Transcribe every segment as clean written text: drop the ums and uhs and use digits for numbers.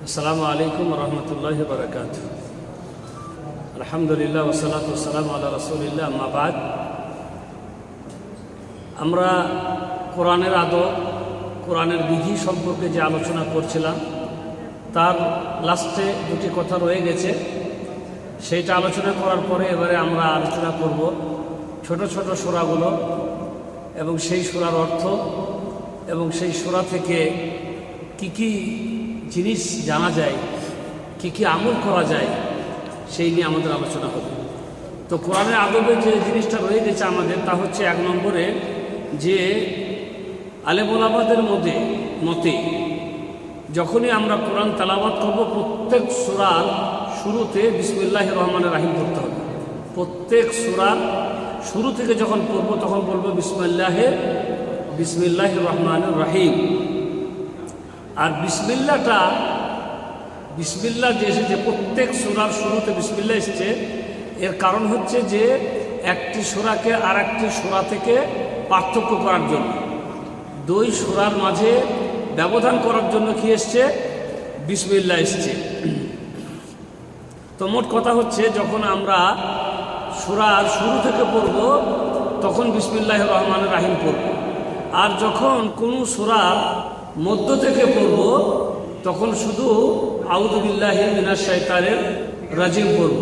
আসসালামু আলাইকুম রহমতুল্লাহ বরকাত। আলহামদুলিল্লাহ ওয়াসসালাতু ওয়াসসালামু আলা রাসূলিল্লাহ, আম্মা বাদ। আমরা কোরআনের আদব, কোরআনের বিধি সম্পর্কে যে আলোচনা করছিলাম তার লাস্টে দুটি কথা রয়ে গেছে। সেইটা আলোচনা করার পরে এবারে আমরা আলোচনা করব ছোট ছোট সূরাগুলো এবং সেই সূরার অর্থ এবং সেই সূরা থেকে কি কি জিনিস জানা যায়, কি কি আমল করা যায়, সেই নিয়ে আমাদের আলোচনা হবে। তো কোরআনের আদবে যে জিনিসটা রয়ে গেছে আমাদের, তা হচ্ছে এক নম্বরে যে আলেম ওলামাদের মতে যখনই আমরা কোরআন তেলাওয়াত করব, প্রত্যেক সূরার শুরুতে বিসমিল্লাহির রহমানির রহিম পড়তে হবে। প্রত্যেক সূরার শুরু থেকে যখন পড়ব তখন বলবো বিসমিল্লাহির রহমানির রহিম। আর বিসমিল্লাহ যে এসেছে, প্রত্যেক সূরার শুরুতে বিসমিল্লাহ এসেছে, এর কারণ হচ্ছে যে একটি সূরাকে আর একটি সূরা থেকে পার্থক্য করার জন্য, দুই সূরার মাঝে ব্যবধান করার জন্য কি এসছে? বিসমিল্লাহ এসছে। তো মোট কথা হচ্ছে, যখন আমরা সূরার শুরু থেকে পড়ব তখন বিসমিল্লাহির রহমানির রহিম পড়ব, আর যখন কোনো সূরার মধ্য থেকে পড়ব তখন শুধু আউযু বিল্লাহি মিনাশ শাইতানির রাজিম পড়ব।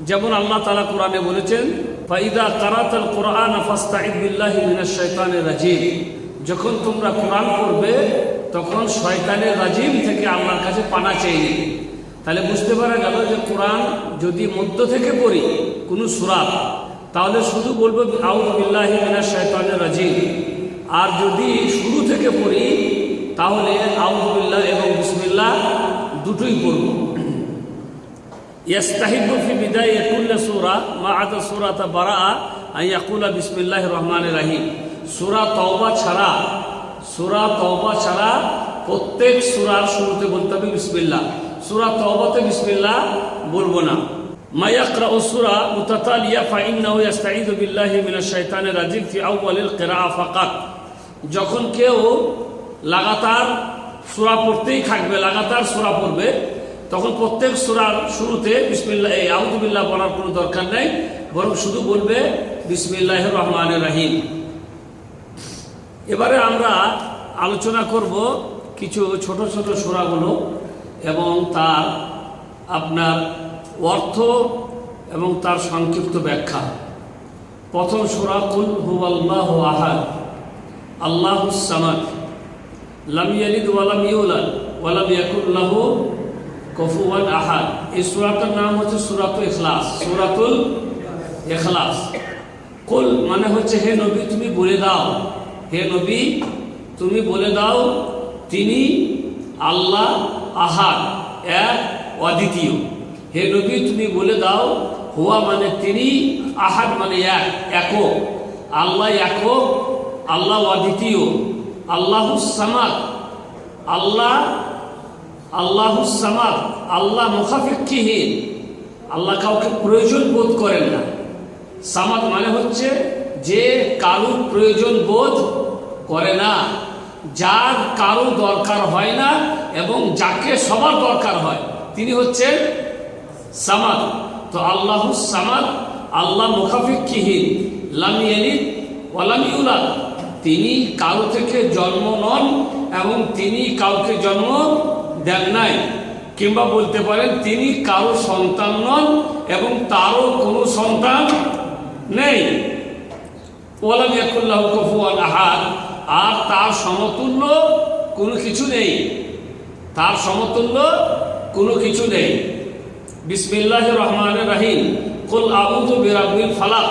যেমন আল্লাহ তাআলা কোরআনে বলেছেন, ফাইদা কারাতাল কুরআন ফাস্তাইদ বিল্লাহি মিনাশ শাইতানির রাজিম। যখন তোমরা কোরআন পড়বে তখন শয়তানের রাজিম থেকে আল্লাহর কাছে পানা চেয়ে নিবে। তাহলে বুঝতে পারা গেল যে কোরআন যদি মধ্য থেকে পড়ি কোনো সূরা, তাহলে শুধু বলবো আউযু বিল্লাহি মিনাশ শাইতানির রাজিম, আর যদি শুরু থেকে পড়ি তাহলে আউযু বিল্লাহ এবং বিসমিল্লাহ দুটোই পড়ব। ইয়াস্তাহিবু ফি বিদায় কুল্লি সূরা মা আদা সূরাতা বারাআ আন ইয়াকুলা বিসমিল্লাহির রহমানির রহিম। সূরা তওবা ছাড়া প্রত্যেক সূরার শুরুতে বলতে হবে বিসমিল্লাহ। সূরা তওবাতে বিসমিল্লাহ বলবো না। মা ইয়াকরাউ সূরা মুতাতালিয়া ফাইন্নাহু ইয়াস্তাঈযু বিল্লাহি মিনাশ শাইতানির রাজিম ফি আউয়ালিল কিরাআহ ফাকাত। যখন কেউ লাগাতার সূরা পড়তেই থাকবে, লাগাতার সূরা পড়বে, তখন প্রত্যেক সূরার শুরুতে বিসমিল্লাহ আউযু বিল্লাহ বলার কোনো দরকার নেই, বরং শুধু বলবে বিসমিল্লাহির রহমানির রহিম। এবারে আমরা আলোচনা করব কিছু ছোট ছোট সূরাগুলো এবং তার আপনার অর্থ এবং তার সংক্ষিপ্ত ব্যাখ্যা। প্রথম সূরা কুল হুয়াল্লাহু আহাদ আল্লাহুস সামাদ লাম ইয়ালিদ ওয়া লাম ইউলাদ ওয়া লাম ইয়াকুল লাহু কুফুওয়ান আহাদ। এই সূরাটার নাম হচ্ছে সূরাতুল ইখলাস। কুল মানে হচ্ছে হে নবী তুমি বলে দাও, তিনি আল্লাহ আহাদ, এক অদ্বিতীয়। হে নবী তুমি বলে দাও, হুয়া মানে তিনি, আহাদ মানে একক, আল্লাহ একক, আল্লাহ অদ্বিতীয়। আল্লাহুস সামাদ, আল্লাহ মুখাফিক্ষিহীন, আল্লাহ কাউকে প্রয়োজন বোধ করেন না। সামাদ মানে হচ্ছে যে কারুর প্রয়োজন বোধ করে না, যার কারো দরকার হয় না এবং যাকে সবার দরকার হয়, তিনি হচ্ছেন সামাদ। তো আল্লাহুস সামাদ, আল্লাহ মুখাফিক্ষিহীন, লাম ইয়ালিদ ওয়া লাম ইউলাদ, তিনি কারো থেকে জন্ম নন এবং তিনি কাউকে জন্ম দেন নাই, কিংবা বলতে পারেন তিনি কারো সন্তান নন এবং তারও কোনো সন্তান নেই। ওয়া লাম ইয়াকুল লাহু কুফুওয়ান আহাদ, আর তার সমতুল্য কোনো কিছু নেই, বিসমিল্লাহির রহমানির রহিম। কুল আউযু বিরাব্বিল ফালাক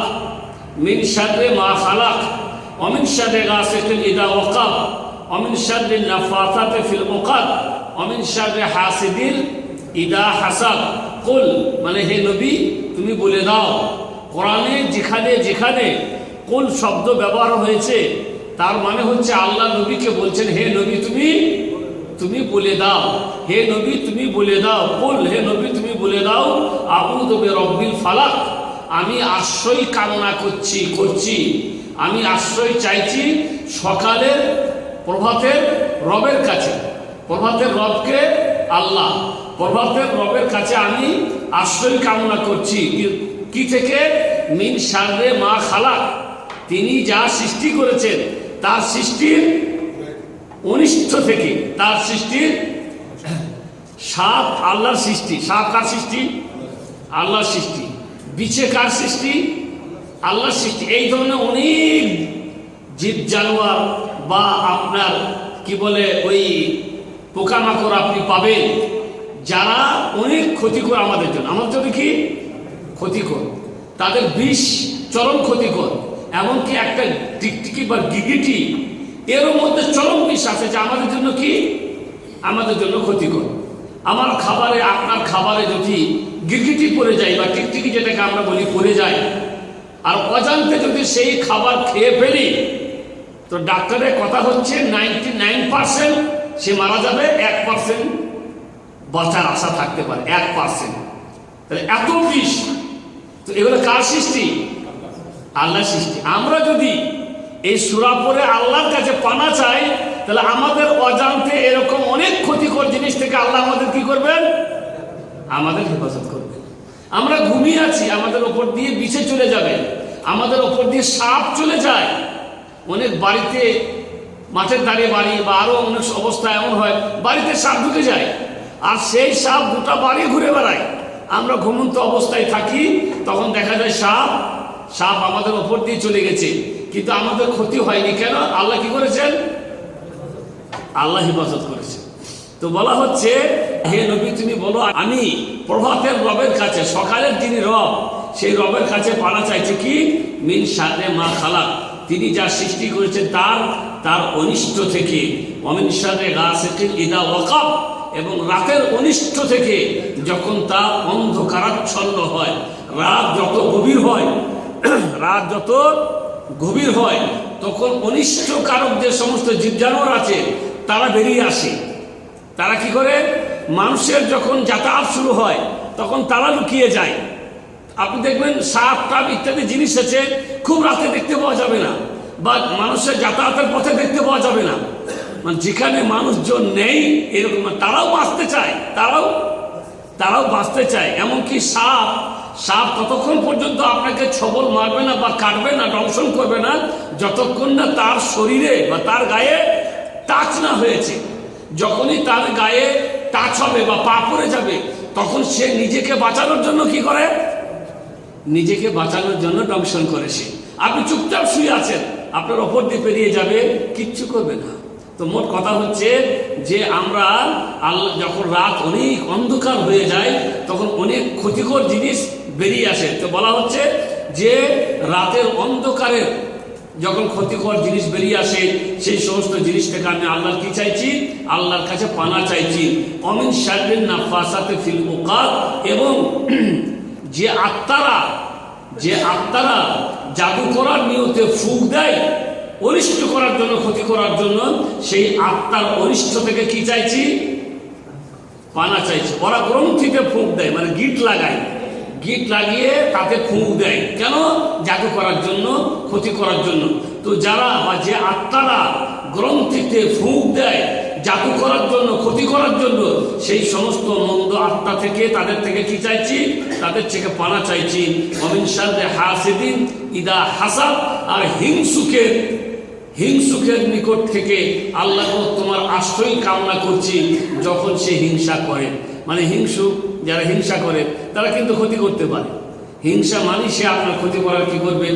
মিন শাররি মা খালাক ওয়া মিন শাররি গাসিকিন ইযা ওয়াকাব ওয়া মিন শাররি নাফাসাতি ফিল উকাদ ওয়া মিন শাররি হাসিদিন ইযা হাসাদ। কুল মানে হে নবী তুমি বলে দাও। কোরআনে যেখানে কুল শব্দ ব্যবহার হয়েছে তার মানে হচ্ছে আল্লাহ নবীকে বলছেন, হে নবী তুমি বলে দাও, হে নবী তুমি বলে দাও। কুল হে নবী তুমি বলে দাও, আউযু বিরাব্বিল ফালাক, আমি আশ্রয় কামনা করছি, আমি আশ্রয় চাইছি সকালের প্রভাতের রবের কাছে। প্রভাতের রবকে আল্লাহ, প্রভাতের রবের কাছে আমি আশ্রয় কামনা করছি। কি থেকে? মিন শাররে মা খালাক, তিনি যা সৃষ্টি করেছেন তার সৃষ্টির অনিষ্ট থেকে, তার সৃষ্টির। সাপ আল্লাহর সৃষ্টি। সাপ কার সৃষ্টি? আল্লাহর সৃষ্টি। বিছে কার সৃষ্টি? আল্লাহর সৃষ্টি। এই ধরনের অনেক জীব জানোয়ার বা আপনার কি বলে ওই পোকামাকড় আপনি পাবেন যারা অনেক ক্ষতিকর আমাদের জন্য। আমাদের জন্য কি ক্ষতিকর? তাদের বিষ চরম ক্ষতিকর। এমনকি একটা টিকটিকি বা গিগিটি এর মধ্যে চরম বিষ আছে যে আমাদের জন্য কি, আমাদের জন্য ক্ষতিকর। আমার খাবারে, আপনার খাবারে যদি গিরগিটি পড়ে যায় বা টিকটিকি যেটাকে আমরা বলি পড়ে যায়, আর অজান্তে যদি সেই খাবার খেয়ে ফেলি, তো ডাক্তারের কথা হচ্ছে 99% সে মারা যাবে, 1% বাঁচার আশা থাকতে পারে, 1%। তাহলে এত বিষ। তো এগুলো কার সৃষ্টি? আল্লাহর সৃষ্টি। আমরা যদি এই সূরা পড়ে আল্লাহর কাছে পানা চাই, তাহলে আমাদের অজান্তে এরকম অনেক ক্ষতিকর জিনিস থেকে আল্লাহ আমাদের কি করবেন? আমাদের হেফাজত করবেন। আমরা ঘুমিয়ে আছি, আমাদের ওপর দিয়ে বিছে চলে যাবে, আমাদের ওপর দিয়ে সাপ চলে যায়। অনেক বাড়িতে, মাঠের ধারে বাড়ি বা আরো অনেক অবস্থা এমন হয় বাড়িতে সাপ ঢুকে যায়, আর সেই সাপ গোটা বাড়ি ঘুরে বেড়ায়। আমরা ঘুমন্ত অবস্থায় থাকি, তখন দেখা যায় সাপ আমাদের ওপর দিয়ে চলে গেছে, কিন্তু আমাদের ক্ষতি হয়নি। কেন? আল্লাহ কি করেছেন? আল্লাহ হেফাজত করেছে। তো বলা হচ্ছে, হে নবী তুমি বলো আমি প্রভাতের রবের কাছে, সকালের যিনি রব সেই রবের কাছে পানা চাইছে কি? মিন শাররে মা খালাক, তিনি যা সৃষ্টি করেছেন তার অনিষ্ট থেকে। ওমিন শাররে গাসিকিন ইযা ওয়াকাব, এবং রাতের অনিষ্ট থেকে যখন তা অন্ধকারাচ্ছন্ন হয়। রাত যত গভীর হয় তখন অনিষ্টকারক যে সমস্ত জীবজানোয়ার আছে তারা বেরিয়ে আসে। তারা কি করে? মানুষের যখন যাতায়াত শুরু হয় তখন তারা লুকিয়ে যায়। আপনি দেখবেন সাপ টাপ ইত্যাদি জিনিস আছে, খুব রাতে দেখতে পাওয়া যাবে না, বা মানুষের যাতায়াতের পথে দেখতে পাওয়া যাবে না। মানে যেখানে মানুষজন নেই এরকম, তারাও বাঁচতে চায়, তারাও বাঁচতে চায়। এমনকি সাপ ততক্ষণ পর্যন্ত আপনাকে ছবল মারবে না বা কাটবে না, দংশন করবে না, যতক্ষণ না তার শরীরে বা তার গায়ে টাচ না হয়েছে। যখনই তার গায়ে টাচ হবে বা পা পড়ে যাবে, তখন সে নিজেকে বাঁচানোর জন্য কি করে? নিজেকে বাঁচানোর জন্য দংশন করে সে। আপনি চুপচাপ শুয়ে আছেন, আপনার ওপর দিয়ে পেরিয়ে যাবে, কিচ্ছু করবে না। তো মোট কথা হচ্ছে যে আমরা আল্লাহ, যখন রাত অনেক অন্ধকার হয়ে যায় তখন অনেক ক্ষতিকর জিনিস বেরিয়ে আসে। তো বলা হচ্ছে যে রাতের অন্ধকারের যখন ক্ষতিকর জিনিস বেরিয়ে আসে, সেই সমস্ত জিনিস থেকে আমি আল্লাহর কি চাইছি? আল্লাহর কাছে পানা চাইছি। অমিন শাররিন নাফাসাতি ফিল উকাদ, এবং যে আত্মারা জাদু করার নিয়তে ফুঁক দেয় অনিষ্ট করার জন্য, ক্ষতি করার জন্য, সেই আত্মার অনিষ্ট থেকে কি চাইছি? পানা চাইছি। ওরা গ্রন্থিতে ফুঁক দেয়, মানে গিট লাগিয়ে তাতে ফুঁক দেয়। কেন? জাদু করার জন্য, ক্ষতি করার জন্য। তো যারা বা যে আত্মারা গ্রন্থিতে ফুঁক দেয় জাদু করার জন্য, ক্ষতি করার জন্য, সেই সমস্ত মন্দ আত্মা থেকে, তাদের থেকে কি চাইছি? তাদের থেকে পানা চাইছি। ওমিন শাররি হাসিদিন ইযা হাসাদ, আর হিংসুকের নিকট থেকে আল্লাহ তোমার আশ্রয় কামনা করছি যখন সে হিংসা করে। মানে যারা হিংসা করে তারা কিন্তু ক্ষতি করতে পারে। হিংসা মানে সে আপনার ক্ষতি করার কি করবে?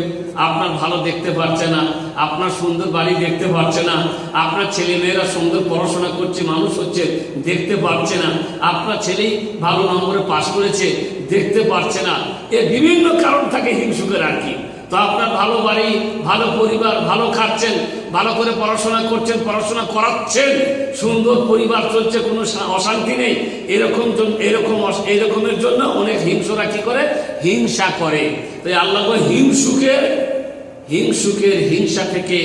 আপনার ভালো দেখতে পারছে না, আপনার সুন্দর বাড়ি দেখতে পারছে না, আপনার ছেলে মেয়েরা সুন্দর পড়াশোনা করছে, মানুষ হচ্ছে, দেখতে পারছে না, আপনার ছেলেই ভালো নম্বরে পাশ করেছে, দেখতে পারছে না। এ বিভিন্ন কারণ থাকে হিংসুকের আর কি। তো আপনার ভালো বাড়ি, ভালো পরিবার, ভালো খাচ্ছেন, ভালো করে পড়াশোনা করছেন, পড়াশোনা করাচ্ছেন, সুন্দর পরিবার চলছে, কোনো অশান্তি নেই, এরকমের জন্য অনেক হিংসুরা কি করে? হিংসা করে। তাই আল্লাহ হিংসা থেকে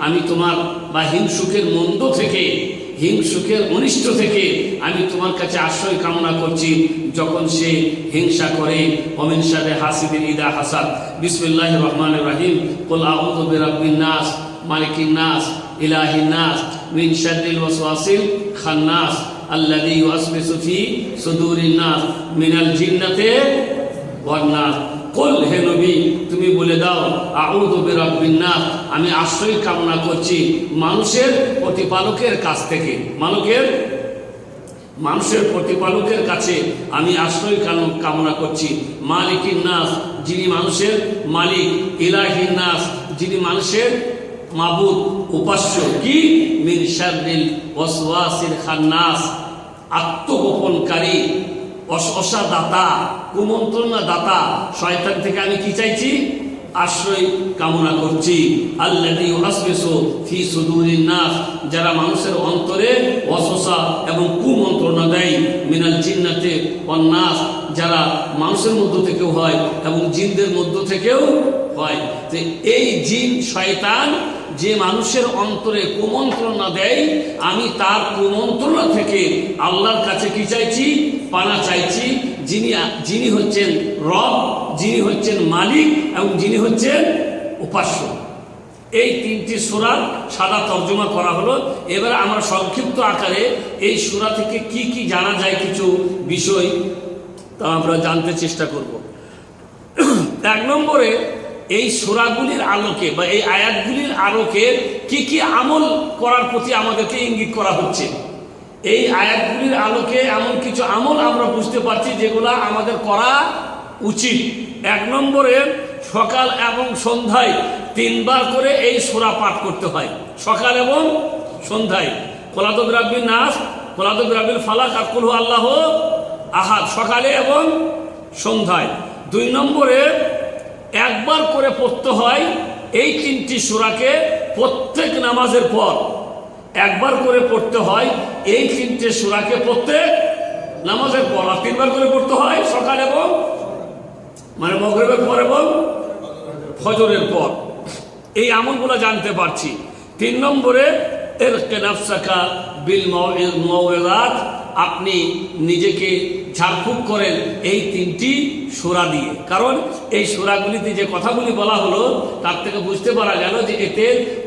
আমি তোমার, বা হিংসুকের মন্দ থেকে, হিংসুকের অনিষ্ট থেকে আমি তোমার কাছে আশ্রয় কামনা করছি যখন সে হিংসা করে। ওমিন শাররি হাসিদিন ইযা হাসাদ। বিসমিল্লাহির রহমানির রহিম। কুল আউযু বিরাব্বিন নাস, মালিকিন নাস, ইলাহিন নাস, মিন শাররিল ওয়াসওয়াসিল খান্নাস, আল্লাযী ইউওয়াসওয়িসু ফি সুদুরিন নাস মিনাল জিন্নাতি ওয়ান নাস। কুল, হে নবী তুমি বলে দাও, আউযু বিরাব্বিন নাস, আমি আশ্রয় কামনা করছি মানুষের প্রতিপালকের কাছ থেকে, মানুষের প্রতিপালকের কাছে আমি আশ্রয় কামনা করছি। মালিকিন নাস, যিনি মানুষের মালিক, ইলাহিন নাস, যিনি মানুষের মাবুদ, উপাস্য, কি মিন শাররিল ওয়াসওয়াসিল খান্নাস, আত্মগোপনকারী, অসা দাতা, কুমন্ত্রণা দাতা শয়তান থেকে আমি কি চাইছি? আশ্রয় কামনা করছি। আল্লাযী ইউওয়াসওয়িসু ফি সুদুরিন নাস, যারা মানুষের অন্তরে ওয়াসওয়াসা এবং কুমন্ত্রণা দেয়, মিনাল জিন্নাতি ওয়ান নাস, যারা মানুষের মধ্য থেকেও হয় এবং জিনদের মধ্য থেকেও হয়। যে এই জিন শয়তান যে মানুষের অন্তরে কুমন্ত্রণা দেয়, আমি তার কুমন্ত্রণা থেকে আল্লাহর কাছে কি চাইছি? পানা চাইছি, যিনি হচ্ছেন রব, যিনি হচ্ছেন মালিক এবং যিনি হচ্ছেন উপাস্য। এই তিনটি সূরার সাদা তর্জমা করা হলো। এবারে আমরা সংক্ষিপ্ত আকারে এই সূরা থেকে কি কি জানা যায় কিছু বিষয় তা আমরা জানতে চেষ্টা করব। এক নম্বরে, এই সূরাগুলির আলোকে বা এই আয়াতগুলির আলোকে কি কি আমল করার প্রতি আমাদেরকে ইঙ্গিত করা হচ্ছে। এই আয়াতগুলির আলোকে এমন কিছু আমল আমরা বুঝতে পারছি যেগুলা আমাদের করা উচিত। এক নম্বরে, সকাল এবং সন্ধ্যায় 3 বার করে এই সূরা পাঠ করতে হয়, সকাল এবং সন্ধ্যায়। কুল আউযু বিরাব্বিন নাস, কুল আউযু বিরাব্বিল ফালাক আর কুল হু আল্লাহু আহাদ, সকালে এবং সন্ধ্যায়। 2 নম্বরে, একবার করে পড়তে হয় এই 3টি সূরাকে প্রত্যেক নামাজের পর, একবার করে পড়তে হয় এই 3টে সূরাকে প্রত্যেক নামাজের পর, আর 3 বার করে পড়তে হয় সকাল এবং মানে মাগরিবের পর এবং ফজরের পর। এই আমলগুলো জানতে পারছি। 3 নম্বরে, ইরকি নাফসাকা বিল মাউইযাত, আপনি নিজেকে ঝাড়ফুঁক করেন এই 3টি সূরা দিয়ে। কারণ এই সূরাগুলিতে যে কথাগুলি বলা হলো তার থেকে বুঝতে পারা গেল যে এতে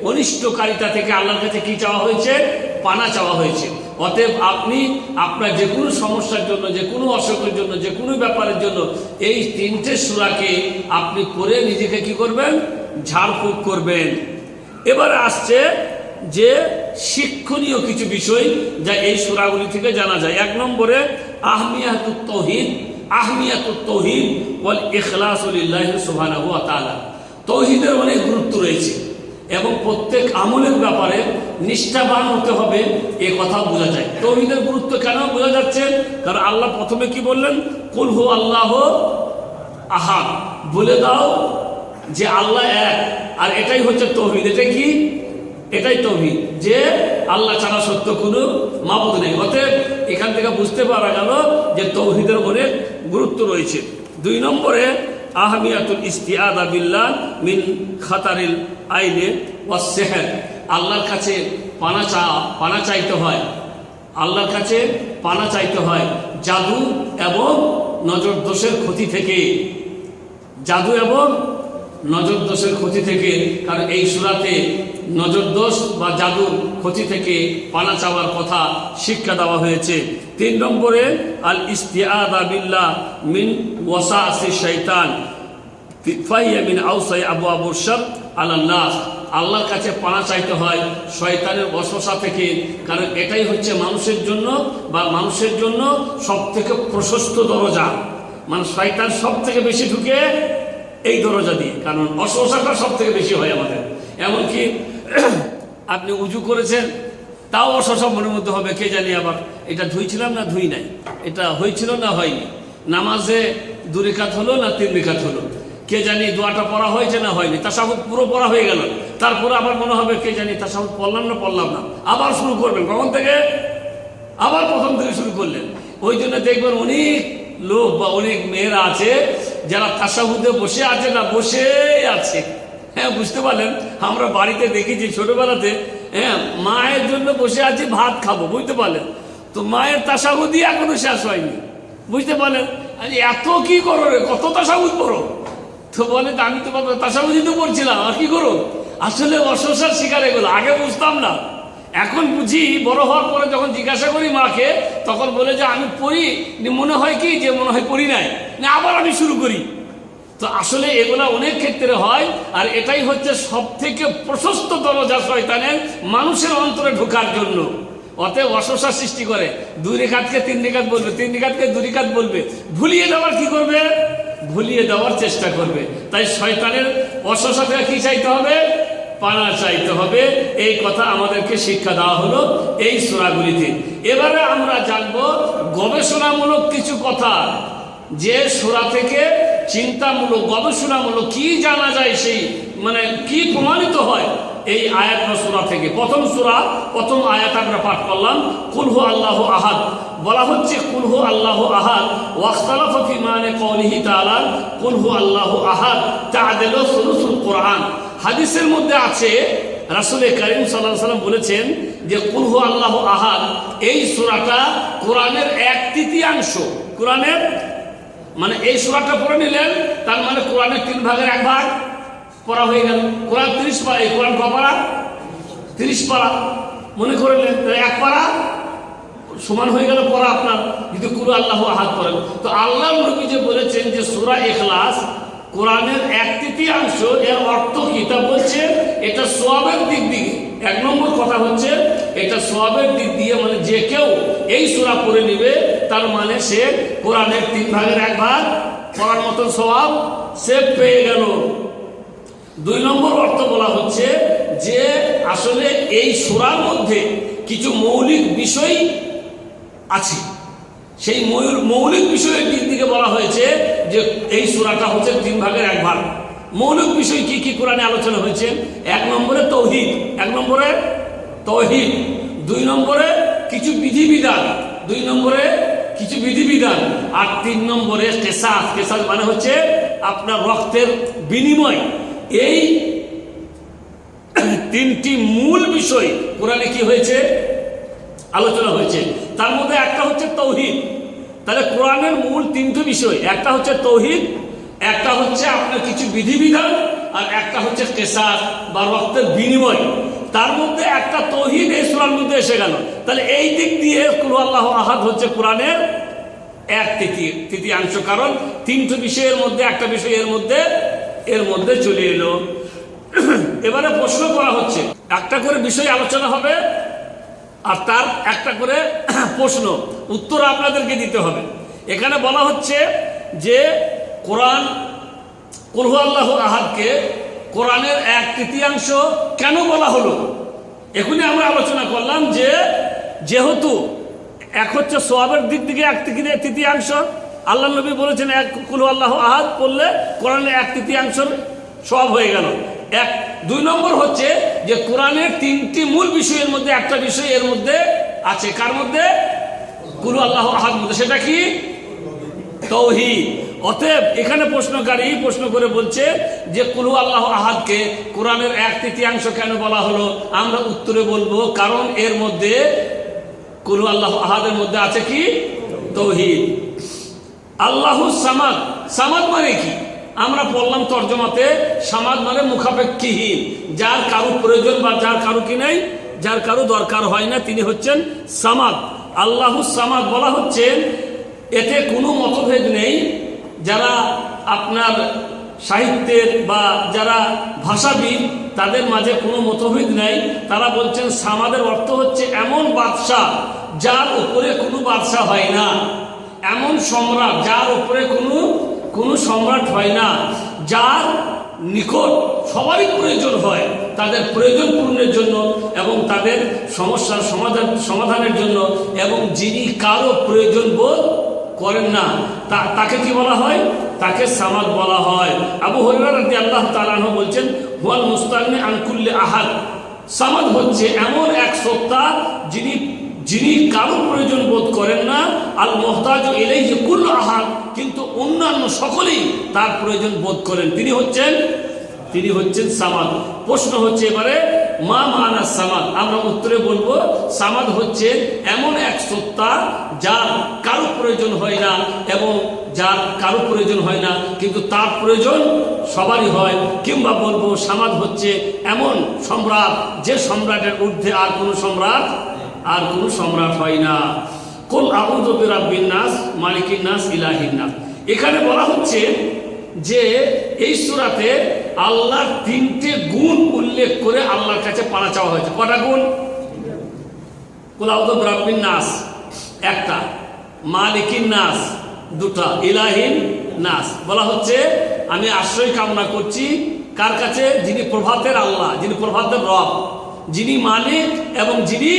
অনিষ্টকারিতা থেকে আল্লাহর কাছে কি চাওয়া হয়েছে? পানা চাওয়া হয়েছে। অতএব আপনি আপনার যে কোনো সমস্যার জন্য, যে কোনো অসুখের জন্য, যে কোনো ব্যাপারের জন্য এই 3টে সূরাকে আপনি পড়ে নিজেকে কি করবেন? ঝাড়ফুঁক করবেন। এবারে আসছে যে শিক্ষণীয় কিছু বিষয় যা এই সূরাগুলি থেকে জানা যায়। 1 নম্বরে, আহমিয়াতুত তাওহীদ, আহমিয়াতুত তাওহীদ ওয়াল ইখলাসু লিল্লাহি সুবহানাহু ওয়া তাআলা। তাওহীদের অনেক গুরুত্ব রয়েছে এবং প্রত্যেক আমলের ব্যাপারে নিষ্ঠাবান হতে হবে, এ কথা বোঝা যায়। তাওহীদের গুরুত্ব কেন বোঝা যাচ্ছে? কারণ আল্লাহ প্রথমে কি বললেন? কুল হু আল্লাহু আহাদ, বলে দাও যে আল্লাহ এক, আর এটাই হচ্ছে তাওহীদ। এটা কি? এটাই তাওহীদ, যে আল্লাহ ছাড়া সত্য কোনো মাবুদ নেই। অতএব এখান থেকে বুঝতে পারা গেল যে তাওহীদের অনেক গুরুত্ব রয়েছে। 2 নম্বরে, আহমিয়াতুল ইস্তিআযা বিল্লাহ মিন খাতারিল আইনি ওয়াস সিহর, আল্লাহর কাছে পানা চাইতে হয়, আল্লাহর কাছে পানা চাইতে হয় জাদু এবং নজর দোষের ক্ষতি থেকে, জাদু এবং নজর দোষের ক্ষতি থেকে। কারণ এই সূরাতে নজর দোষ বা জাদুর ক্ষতি থেকে পানা চাওয়ার কথা শিক্ষা দেওয়া হয়েছে। 3 নম্বরে, আল ইস্তিআযা বিল্লাহ মিন ওয়াসাওয়াসিশ শাইতান ফাহিয়া মিন আওসাই আবওয়াবুশ শার আলান নাস, আল্লাহর কাছে পানা চাইতে হয় শয়তানের ওয়াসওয়াসা থেকে। কারণ এটাই হচ্ছে মানুষের জন্য সবথেকে প্রশস্ত দরজা। মানে শয়তান সব থেকে বেশি ঢুকে এই দরজা দিয়ে, কারণ ওয়াসওয়াসাটা সব থেকে বেশি হয় আমাদের। এমনকি আপনি উজু করেছেন, তাও ওয়াসওয়াসা মনের মধ্যে হবে, কে জানি আবার এটা ধুইছিলাম না ধুই নাই, এটা হয়েছিল না হয়নি, নামাজে 2 রাকাত হলো না 3 রাকাত হলো, কে জানি দোয়াটা পড়া হয়েছে না হয়নি, তাশাহুদ পুরো পড়া হয়ে গেল, তারপরে আবার মনে হবে কে জানি তাশাহুদ পড়লাম না, আবার শুরু করবেন কখন থেকে? আবার প্রথম থেকে শুরু করলেন। ওই জন্য দেখবেন অনেক লোক বা অনেক মেয়েরা আছে যারা তাশাহুদে বসে আছে না বসে আছে। হ্যাঁ, বুঝতে পারলেন? আমরা বাড়িতে দেখেছি ছোটবেলাতে, হ্যাঁ, মায়ের জন্য বসে আছি ভাত খাবো, বুঝতে পারলেন? তো মায়ের তাশাহুদই এখনো শেষ হয়নি, বুঝতে পারলেন? এত কি করো রে, কত তাশাহুদ পড়ো? তো বলে আমি তো তাশাহুদই তো পড়ছিলাম, আর কি করো? আসলে ওয়াসওয়াসার শিকার এগুলো, আগে বুঝতাম না, এখন বুঝি বড় হওয়ার পরে যখন জিজ্ঞাসা করি মাকে, তখন বলে যে আমি পড়ি, মনে হয় কি যে মনে হয় পড়ি নাই, না আবার আমি শুরু করি। তো আসলে এগুলা অনেক ক্ষেত্রে হয়, আর এটাই হচ্ছে সব থেকে প্রশস্ত দরজা শয়তানের মানুষের অন্তরে ঢোকার জন্য। অতএব ওয়াসওয়াসা সৃষ্টি করে, 2 রেখাতকে 3 রেখাত বলবে, 3 রেখাতকে 2 রেখাত বলবে, ভুলিয়ে দেওয়ার কি করবে, ভুলিয়ে দেওয়ার চেষ্টা করবে। তাই শয়তানের ওয়াসওয়াসা থেকে কি চাইতে হবে, পানা চাইতে হবে। এই কথা আমাদেরকে শিক্ষা দেওয়া হলো এই সূরাগুলিতে। এবারে আমরা জানবো গবেষণামূলক কিছু কথা, যে সূরা থেকে চিন্তামূলক গবেষণামূলক কি জানা যায়, সেই মানে কি প্রমাণিত হয় এই আয়াত বা সূরা থেকে। প্রথম আয়াত আমরা পাঠ করলাম, কুল হু আল্লাহু আহাদ। বলা হচ্ছে কুল হু আল্লাহু আহাদ, ওয়াখতালাফা ফি মানে কওলিহি তাআলা কুল হু আল্লাহু আহাদ তা'দিলু সুলুসুল কুরআন। হাদিসের মধ্যে আছে রাসূল কারীম সাল্লাল্লাহু আলাইহি ওয়াসাল্লাম বলেছেন যে কুল হু আল্লাহু আহাদ এই সূরাটা কোরআনের 1/3 কোরআনের, মানে এই সূরাটা পড়ে নিলেন তার মানে কোরআনের 3 ভাগের 1 ভাগ পড়া হয়ে গেল। কোরআন 30 পারা, এই কোরআন ক পারা, 30 পারা মনে করলেন, 1 পারা সমান হয়ে গেল পড়া আপনার, যদি কুল আল্লাহু আহাদ পড়েন। তো আল্লাহর নবী যে বলেছেন যে সূরা ইখলাস কোরআনের 1/3, এর অর্থ কি তা বলছে এটা সওয়াবের দিক দিয়ে। 1 নম্বর কথা হচ্ছে এটা সওয়াবের দিক দিয়ে, মানে যে কেউ এই সূরা পড়ে নিবে তার মানে সে কোরআনের 3 ভাগের 1 ভাগ পড়ার মতন সওয়াব সে পেয়ে গেল। 2 নম্বর অর্থ বলা হচ্ছে যে আসলে এই সূরার মধ্যে কিছু মৌলিক বিষয় আছে, সেই মৌলিক বিষয়ের দিক থেকে বলা হয়েছে যে এই সূরাটা হচ্ছে 3 ভাগের 1 ভাগ। মৌলিক বিষয় কি কি কোরআনে আলোচনা হয়েছে? 1 নম্বরে তৌহিদ, 1 নম্বরে তৌহিদ, 2 নম্বরে কিছু বিধিবিধান, 2 নম্বরে কিছু বিধিবিধান, আর 3 নম্বরে কিসাস। কিসাস মানে হচ্ছে আপনার রক্তের বিনিময়। এই 3টি মূল বিষয় কোরআনে কি হয়েছে, আলোচনা হয়েছে। তার মধ্যে একটা হচ্ছে তৌহিদ। তাহলে কোরআনের মূল 3টি বিষয়, একটা হচ্ছে তৌহিদ, একটা হচ্ছে আপনার কিছু বিধিবিধান, আর একটা হচ্ছে কিসাস বা রক্তের বিনিময়। তার মধ্যে একটা তৌহিদ এই সূরার মধ্যে এসে গেল। তাহলে এই দিক দিয়ে কুল আল্লাহু আহাদ হচ্ছে কোরআনের 1/3, কারণ 3টি বিষয়ের মধ্যে একটা বিষয় এর মধ্যে চলে এলো। এবারে প্রশ্ন করা হচ্ছে, একটা করে বিষয় আলোচনা হবে আর তার একটা করে প্রশ্ন উত্তর আপনাদেরকে দিতে হবে। এখানে বলা হচ্ছে যে কোরআন কুল হু আল্লাহু আহাদকে কোরআনের 1/3 কেন বলা হলো। এখনই আমরা আলোচনা করলাম যে যেহেতু এক হচ্ছে সওয়াবের দিক থেকে 1/3, আল্লাহ নবী বলেছেন কুল হু আল্লাহু আহাদ পড়লে কোরআনের 1/3 সওয়াব হয়ে গেল। 2 নম্বর হচ্ছে যে কোরআনের 3টি মূল বিষয়ের মধ্যে একটা বিষয় এর মধ্যে আছে, কার মধ্যে, কুল হু আল্লাহু আহাদ মধ্যে, সেটা কি, তৌহিদ। অতএব এখানে প্রশ্নকারী প্রশ্ন করে বলছে যে কুল হু আল্লাহু আহাদকে কোরআনের 1/3 কেন বলা হলো। আমরা উত্তরে বলবো কারণ এর মধ্যে কুল হু আল্লাহু আহাদের মধ্যে আছে কি, তৌহিদ। আল্লাহু সামাদ, সামাদ মানে কি আমরা পড়লাম তর্জমাতে, সামাদ মানে মুখাপেক্ষীহীন, যার কারো প্রয়োজন বা যার কারো কি নাই, যার কারো দরকার হয় না, তিনি হচ্ছেন সামাদ। আল্লাহু সামাদ বলা হচ্ছে এতে কোনো মতভেদ নেই। যারা আপনার সাহিত্যের বা যারা ভাষাবিদ তাদের মাঝে কোনো মতভেদ নেই। তারা বলছেন সামাদের অর্থ হচ্ছে এমন বাদশাহ যার উপরে কোনো বাদশাহ হয় না, এমন সম্রাট যার উপরে কোনো সম্রাট হয় না, যার নিকট সবারই প্রয়োজন হয় তাদের প্রয়োজন পূরণের জন্য এবং তাদের সমস্যার সমাধানের জন্য, এবং যিনি কারো প্রয়োজন বোধ করেন না তাকে কি বলা হয়, তাকে সামাদ বলা হয়। আবু হুরায়রা রাদিয়াল্লাহু তাআলা আনহু বলছেন হুয়াল মুস্তাগনি আন কুল্লি আহাদ, সামাদ হচ্ছে এমন এক সত্তা যিনি কারো প্রয়োজন বোধ করেন না, আল মুহতাজু ইলাইহি কুল্লু আহাদ, কিন্তু অন্যান্য সকলেই তার প্রয়োজন বোধ করেন, তিনি হচ্ছেন সামাদ। প্রশ্ন হচ্ছে এবারে মা মানা সামাদ। আমরা উত্তরে বলবো সামাদ হচ্ছে এমন এক সত্তা যার কারো প্রয়োজন হয় না এবং যার কারো প্রয়োজন হয় না, কিন্তু তার প্রয়োজন সবারই হয়। কিংবা বলবো সামাদ হচ্ছে এমন সম্রাট যে সম্রাটের ঊর্ধ্বে আর কোনো সম্রাট হয় না। কুল আউযু বিরাব্বিন নাস মালিকিন নাস ইলাহিন নাস। এখানে বলা হচ্ছে যে এই সূরাতে আল্লাহর 3টে গুণ উল্লেখ করে আল্লাহর কাছে পানা চাওয়া হয়েছে। কটা গুণ? কুল আউযু বিরাব্বিন নাস একটা, মালিকিন নাস দুটা, ইলাহিন নাস। বলা হচ্ছে আমি আশ্রয় কামনা করছি কার কাছে? যিনি প্রভাতের আল্লাহ, যিনি প্রভাতের রব, যিনি মালিক এবং যিনি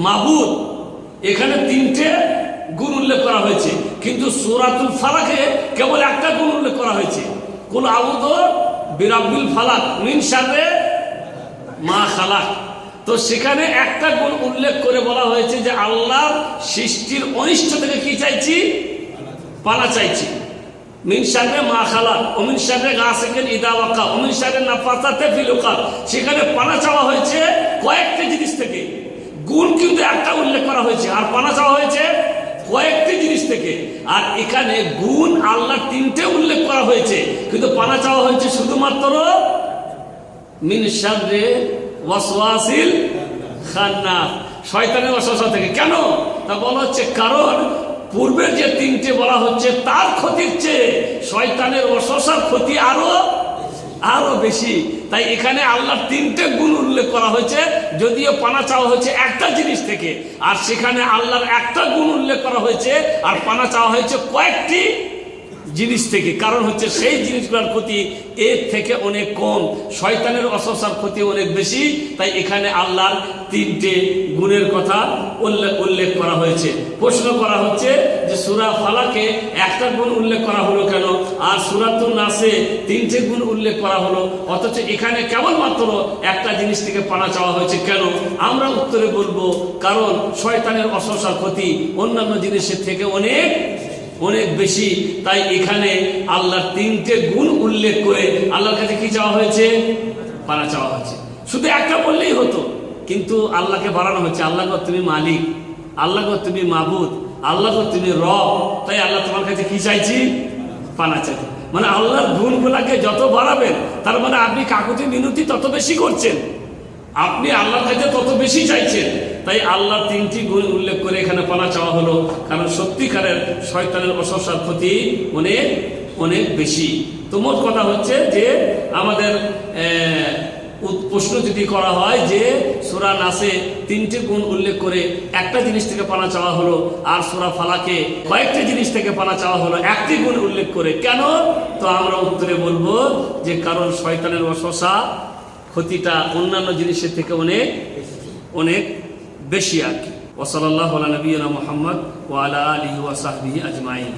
মাবুদ। এখানে 3টে গুণ উল্লেখ করা হয়েছে, কিন্তু সূরাতুল ফালাকে কেবল একটা গুণ উল্লেখ করা হয়েছে, কুল আউযু বিরাব্বিল ফালাক মিন শাররি মা খালাক। তো সেখানে একটা গুণ উল্লেখ করে বলা হয়েছে যে আল্লাহর সৃষ্টির অনিষ্ট থেকে কি চাইছি? পানা চাইছি। মিন শাররি মা খালাক ওয়া মিন শাররি গাসিকিন ইযা ওয়াকা ওয়া মিন শাররি নাফাসাতি ফিল উকাদ। সেখানে পানা চাওয়া হয়েছে কয়েকটি জিনিস থেকে, গুণ কিন্তু একটা উল্লেখ করা হয়েছে, আর পানা চাওয়া হয়েছে কয়েকটি জিনিস থেকে। আর এখানে গুণ আল্লাহ 3টে উল্লেখ করা হয়েছে, কিন্তু পানা চাওয়া হয়েছে শুধুমাত্র মিন শাররি ওয়াসওয়াসিল খান্নাস, শয়তানের ওয়াসওয়াসা থেকে। কেন? তা বলা হচ্ছে কারণ পূর্বের যে 3টে বলা হচ্ছে তার ক্ষতির চেয়ে শয়তানের ওয়াসওয়াসার ক্ষতি আরো বেশি। তাই এখানে আল্লাহর 3টে গুণ উল্লেখ করা হয়েছে, যদিও পানা চাওয়া হয়েছে একটা জিনিস থেকে, আর সেখানে আল্লাহর একটা গুণ উল্লেখ করা হয়েছে আর পানা চাওয়া হয়েছে কয়েকটি জিনিস থেকে। কারণ হচ্ছে সেই জিনিসগুলোর ক্ষতি এর থেকে অনেক কম, শয়তানের ওয়াসওয়াসার ক্ষতি অনেক বেশি। তাই এখানে আল্লাহর 3টে গুণের কথা উল্লেখ করা হয়েছে। প্রশ্ন করা হচ্ছে যে সূরা ফালাকে একটা গুণ উল্লেখ করা হলো কেন, আর সূরাতুন নাসে 3টে গুণ উল্লেখ করা হলো, অথচ এখানে কেবলমাত্র একটা জিনিস থেকে পানা চাওয়া হয়েছে কেন? আমরা উত্তরে বলবো কারণ শয়তানের ওয়াসওয়াসার ক্ষতি অন্যান্য জিনিসের থেকে অনেক বেশি। তাই এখানে আল্লাহর 3টে গুণ উল্লেখ করে আল্লাহর কাছে কি চাওয়া হয়েছে? পানা চাওয়া হয়েছে। শুধু একটা বললেই হতো, কিন্তু আল্লাহকে বাড়ানো হচ্ছে। আল্লাহ গো তুমি মালিক, আল্লাহ গো তুমি মাবুদ, আল্লাহ গো তুমি রব। তাই আল্লাহ তোমার কাছে কি চাইছি? পানা চাইছি। মানে আল্লাহর গুণগুলাকে যত বাড়াবেন, তার মানে আপনি কাকুতি মিনতি তত বেশি করছেন, আপনি আল্লাহর কাছে তত বেশি চাইছেন। তাই আল্লাহর 3টি গুণ উল্লেখ করে এখানে পানা চাওয়া হলো, কারণ সত্যিকারের শয়তানের ওয়াসওয়াসার ক্ষতি অনেক বেশি। তো মোট কথা হচ্ছে যে আমাদের প্রশ্ন যদি করা হয় যে সূরা নাসে 3টে গুণ উল্লেখ করে একটা জিনিস থেকে পানা চাওয়া হলো, আর সূরা ফালাকে কয়েকটি জিনিস থেকে পানা চাওয়া হলো একটি গুণ উল্লেখ করে, কেন? তো আমরা উত্তরে বলবো যে কারণ শয়তানের ওয়াসওয়াসা ক্ষতিটা অন্যান্য জিনিসের থেকে অনেক বেশি আর কি। ওয়া সাল্লাল্লাহু আলা নবিয়িনা মুহাম্মদ ওয়া আলা আলিহি ওয়া সাহবিহি আজমাইন।